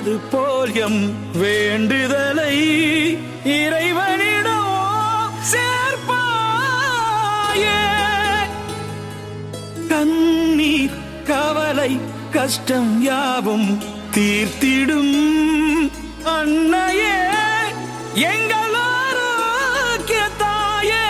கேட்பது போல் எம் வேண்டுதலை இறைவனிடம் சேர்ப்பாயே. கண்ணீர் கவலை கஷ்டம் யாவும் தீர்த்திடும் அன்னையே எங்கள் ஆரோக்கிய தாயே.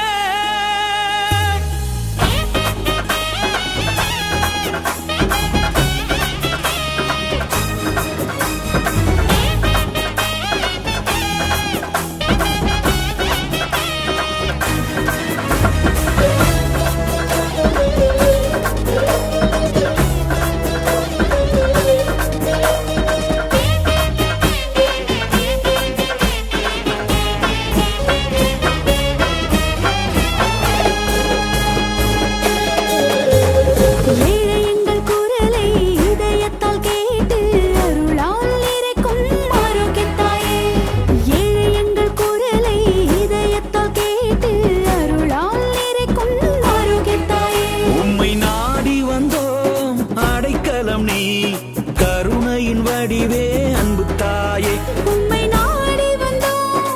கருணையின் வடிவே அன்பு தாயே, உம்மை நாடி வந்தோம்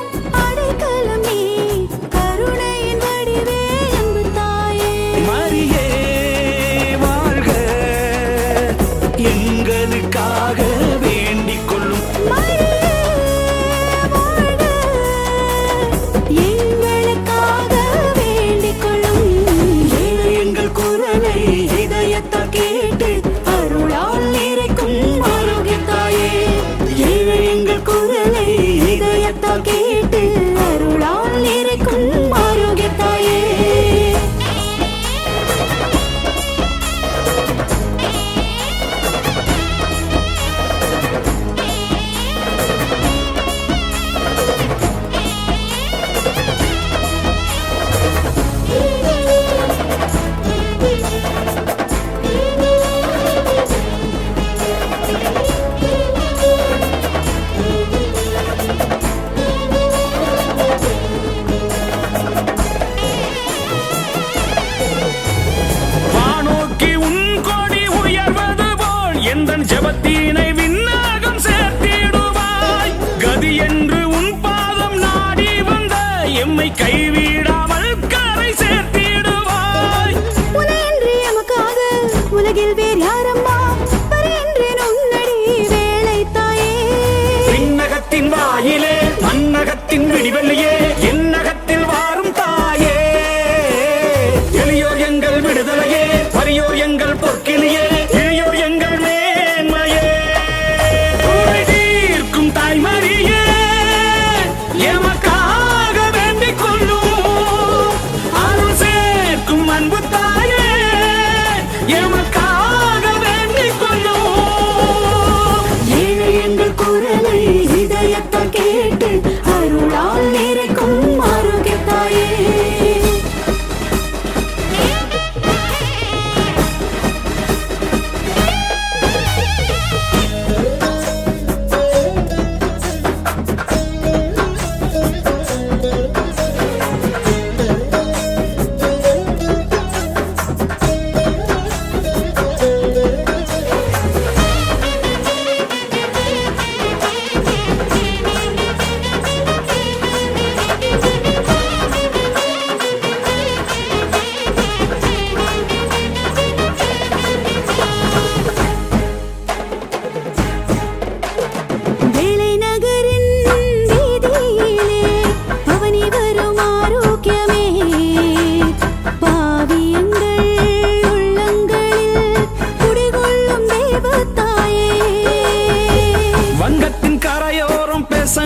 அடைக்கலம் நீ, கருணையின் வடிவே அன்பு தாயே. மரியே வாழ்க, எங்களுக்காக வேண்டிக் கொள்ளும். மரியே வாழ்க, எங்களுக்காக வேண்டிக் கொள்ளும். எங்கள் குரலை இதயத்தால் கேட்டு அருளால் நிறைக்கும் ஆரோக்கிய தாயே. எங்கள் குரலை இதயத்தால் கேட்டு அருளால் நிறைக்கும் ஆரோக்கிய தாயே. ஜபத்தினை விண்ணகம் சேர்த்திடுவாய். கதி என்று உன் பாதம் நாடி வந்த எம்மை கைவிடாமல் கரை சேர்த்திடுவாய். உனையன்றி எமக்காக உலகில் வேறு யாரம்மா, பரின்றேன் உன்னடி வேலை தாயே. விண்ணகத்தின் வாயிலே மண்ணகத்தின் விடிவெள்ளியே, என்னகத்தில் வாரும் தாயே. எளியோர் எங்கள் விடுதலையே, வறியோர் எங்கள் பொற்கிளியே, இளையோர் எங்கள் குரலை இதயத்தால் கேட்டு அருளால் நிறைக்கும் ஆரோக்கிய தாயே.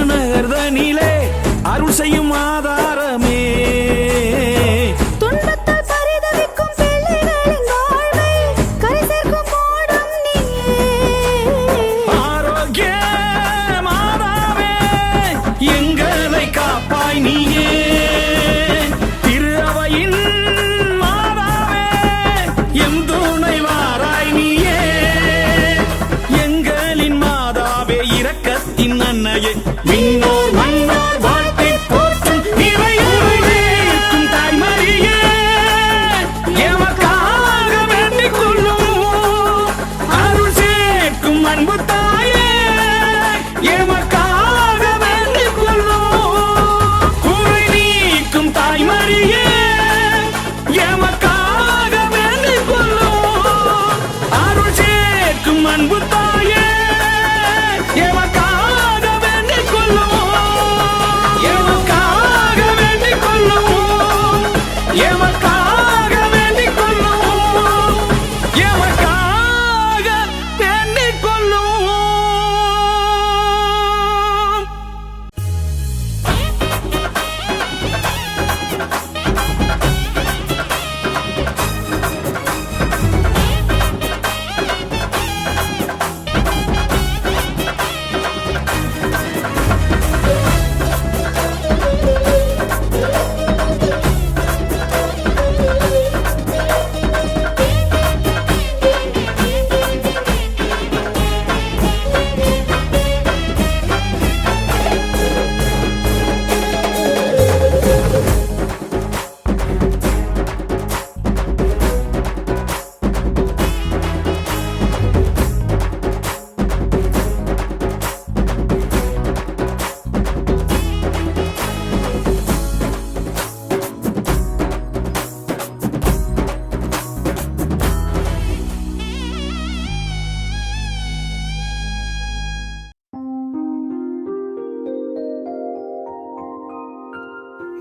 நகர்தனிலே அருள் செய்யும் ஆதாரமே. துன்பத்தால் பரிதவிக்கும் பிள்ளைகளின் வாழ்வை கரை சேர்க்கும் மோடம் நீயே. ஆரோக்கிய மாதாவே எங்களை காப்பாய் நீயே. திரு அவையின் மாதாவே எம் துணை வாராய் நீயே. எங்களின் மாதாவே இரக்கத்தின் அன்னையே, விண்ணோர் மன்னோர் வாழ்த்தை போற்றும் இறைவனுக்கும் தாய்மரியே, எமக்காக வேண்டிக் கொள்ளும் அருள் சேர்க்கும் அன்பு தாயே.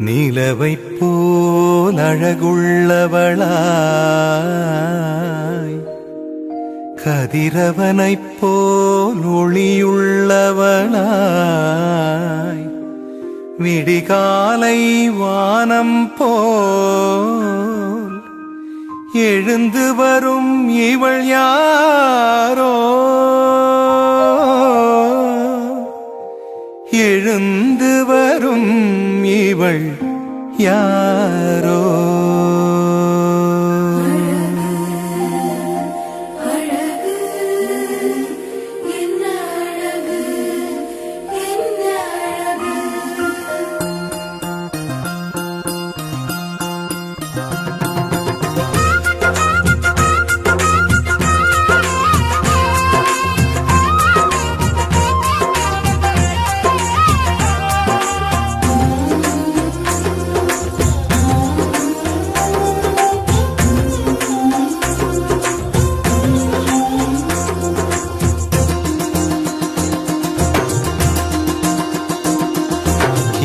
நிலவைப் போல் அழகுள்ளவளாய் கதிரவனைப் போல் ஒளியுள்ளவளாய் விடிகாலை வானம் போல் எழுந்து வரும் இவள் யாரோ எழுந்து வரும் இவள் யாரோ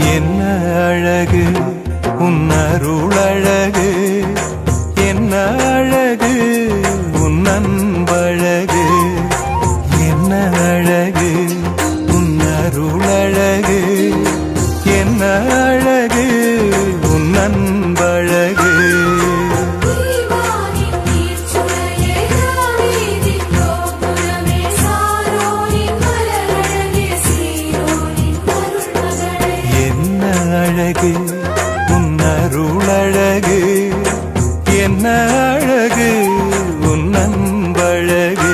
என்ன அழகு உன் அருளழகு என்ன அழகு உன் அன்பழகு என்ன அழகு உன் அருளழகு என்ன அழகு உன் அன்பழகு அழகு உன் அருளழகு என்ன அழகு உன் அன்பழகு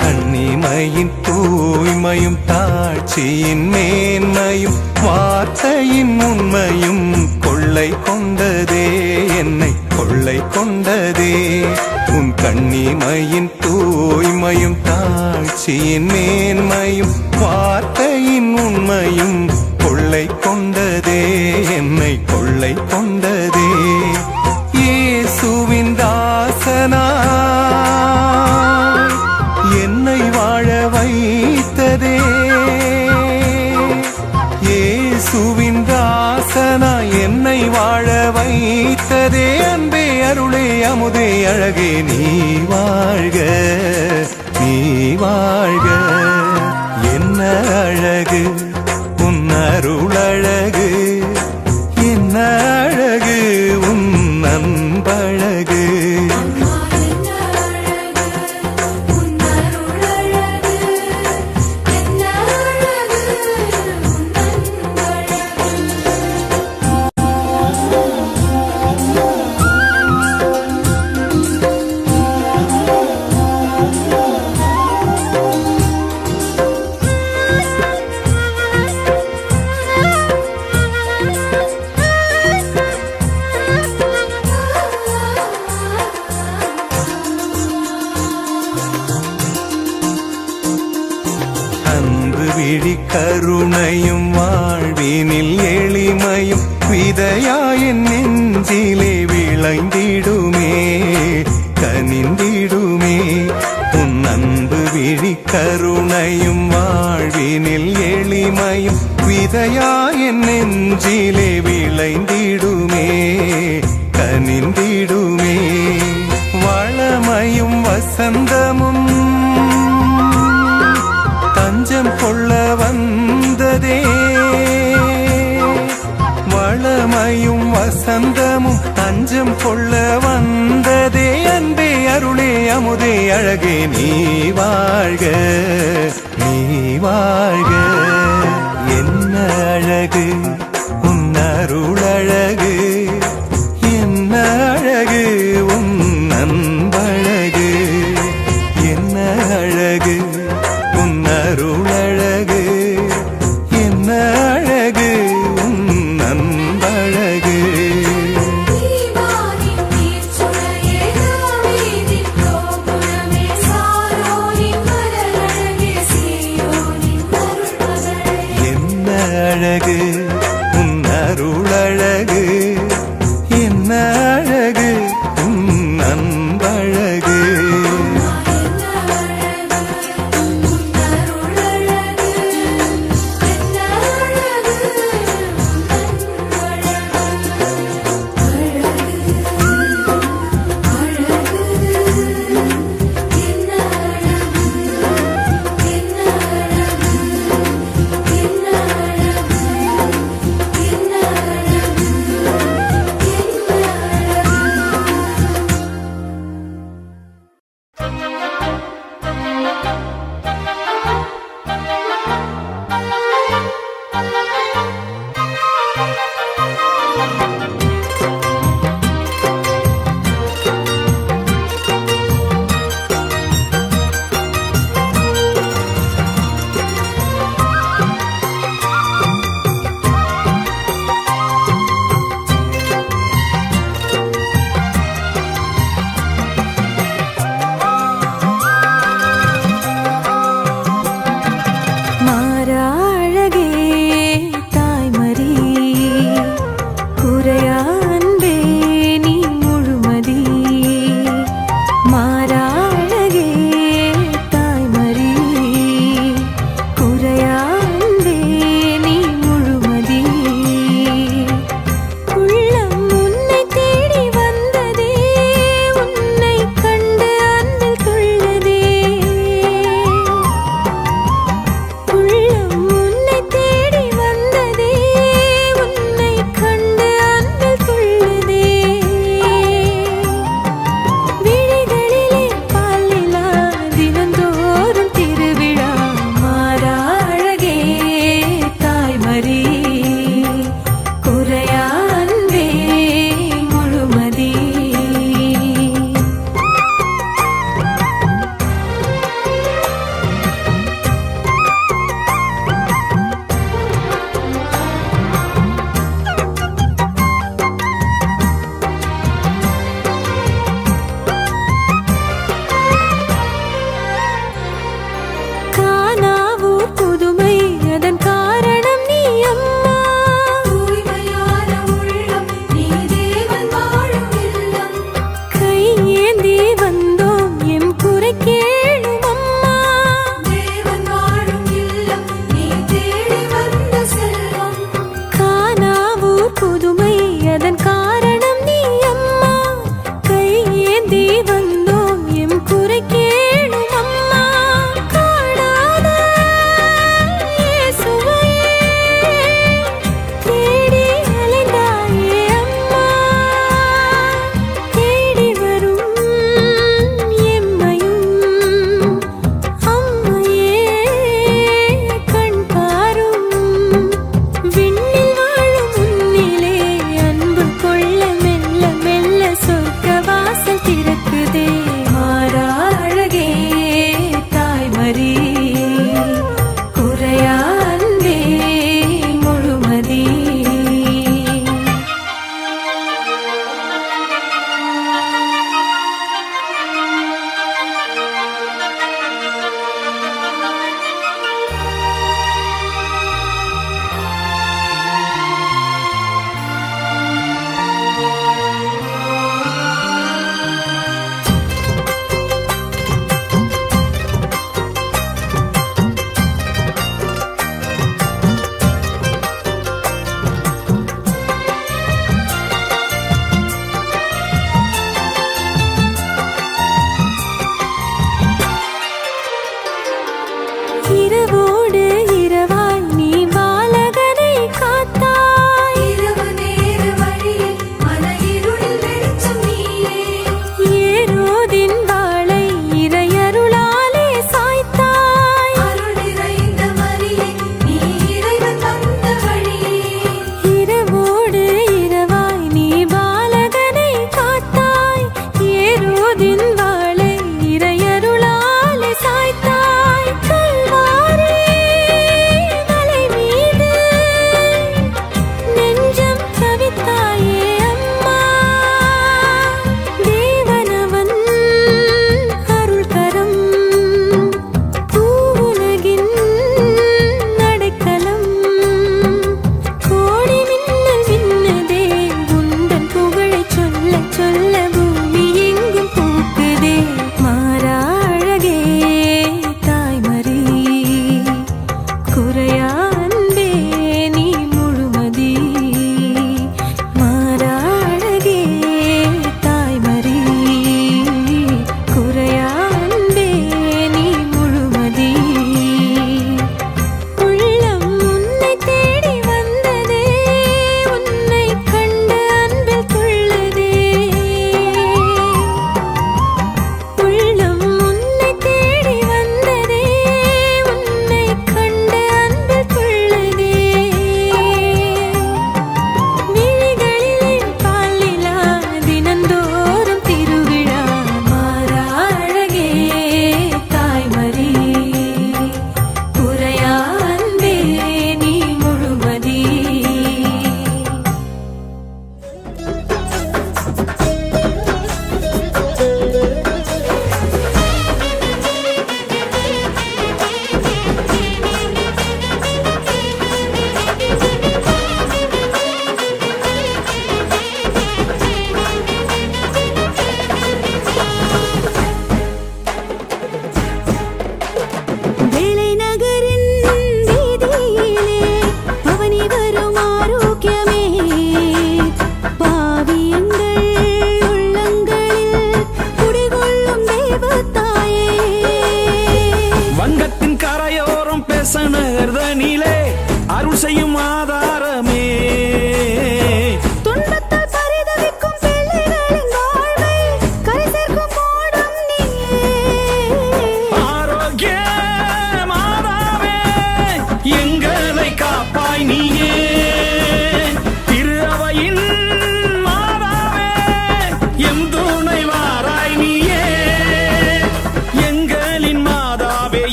கண்ணிமையின் தூய்மையும் தாட்சியின் மேன்மையும் வார்த்தையின் உண்மையும் கொள்ளை கொண்டதே என்னை கொள்ளை கொண்டதே உன் கண்ணிமையின் தூய்மையும் தாட்சியின் மேன்மையும் வார்த்தையின் உண்மையும் கொள்ளை கொண்டதே என்னை கொள்ளை கொண்டதே இயேசுவின் தாசனா என்னை வாழ வைத்ததே இயேசுவின் தாசனா என்னை வாழ வைத்ததே அன்பே அருளே அமுதே அழகே நீ வாழ்க நீ வாழ்க என்ன அழகு உன் அருளழகு என்ன அழகு உன் அன்பழகு விழி கருணையும் வாழ்வினில் எளிமையும் விதையாயின் நெஞ்சிலே விளைந்திடுமே கனிந்திடுமே உன் அன்பு விழி கருணையும் வாழ்வினில் எளிமையும் விதையாயின் நெஞ்சிலே விளைந்திடுமே கனிந்திடுமே வளமையும் வசந்தமும் தஞ்சம் கொள்ள வந்ததே வளமையும் வசந்தமும் தஞ்சம் கொள்ள வந்ததே அன்பே அருளே அமுதே அழகே நீ வாழ்க நீ வாழ்க என்ன அழகு உன் அருளழகு என்ன அழகு உன் அன்பழகு இறையா